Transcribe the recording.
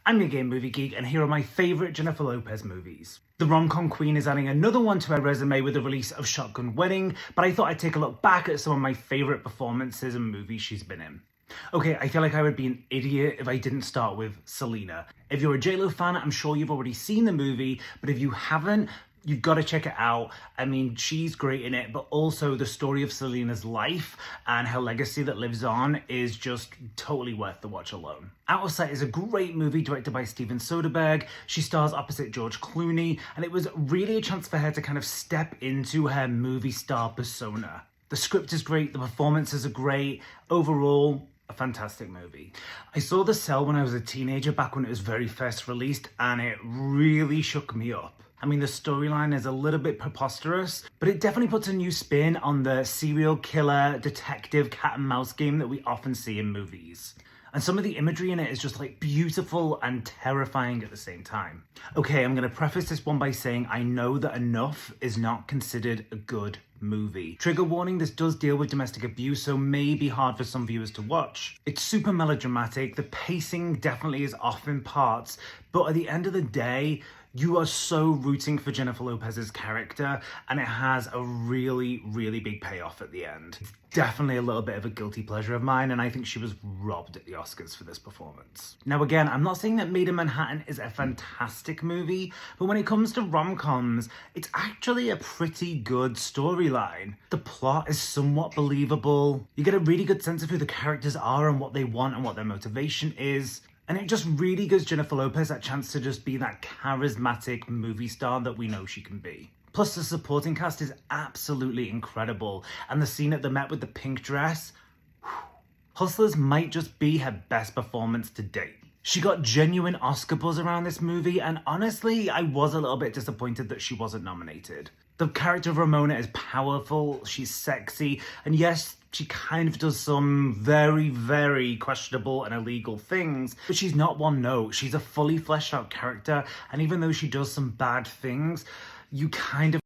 I'm your Gay Movie Geek, and here are my favourite Jennifer Lopez movies. The rom-com queen is adding another one to her resume with the release of Shotgun Wedding, but I thought I'd take a look back at some of my favourite performances and movies she's been in. Okay, I feel like I would be an idiot if I didn't start with Selena. If you're a J.Lo fan, I'm sure you've already seen the movie, but if you haven't, you've got to check it out. I mean, she's great in it, but also the story of Selena's life and her legacy that lives on is just totally worth the watch alone. Out of Sight is a great movie directed by Steven Soderbergh. She stars opposite George Clooney, and it was really a chance for her to kind of step into her movie star persona. The script is great, the performances are great. Overall, a fantastic movie. I saw The Cell when I was a teenager, back when it was very first released, and it really shook me up. I mean, the storyline is a little bit preposterous, but it definitely puts a new spin on the serial killer, detective, cat and mouse game that we often see in movies. And some of the imagery in it is just like beautiful and terrifying at the same time. Okay, I'm gonna preface this one by saying I know that Enough is not considered a good movie. Trigger warning, this does deal with domestic abuse, so may be hard for some viewers to watch. It's super melodramatic, the pacing definitely is off in parts, but at the end of the day, you are so rooting for Jennifer Lopez's character, and it has a really, really big payoff at the end. It's definitely a little bit of a guilty pleasure of mine, and I think she was robbed at the Oscars for this performance. Now again, I'm not saying that Made in Manhattan is a fantastic movie, but when it comes to rom-coms, it's actually a pretty good storyline. The plot is somewhat believable. You get a really good sense of who the characters are and what they want and what their motivation is. And it just really gives Jennifer Lopez that chance to just be that charismatic movie star that we know she can be. Plus, the supporting cast is absolutely incredible, and the scene at the Met with the pink dress, Hustlers might just be her best performance to date. She got genuine Oscar buzz around this movie, and honestly, I was a little bit disappointed that she wasn't nominated. The character of Ramona is powerful, she's sexy, and yes, she kind of does some very, very questionable and illegal things, but she's not one note. She's a fully fleshed out character, and even though she does some bad things, you kind of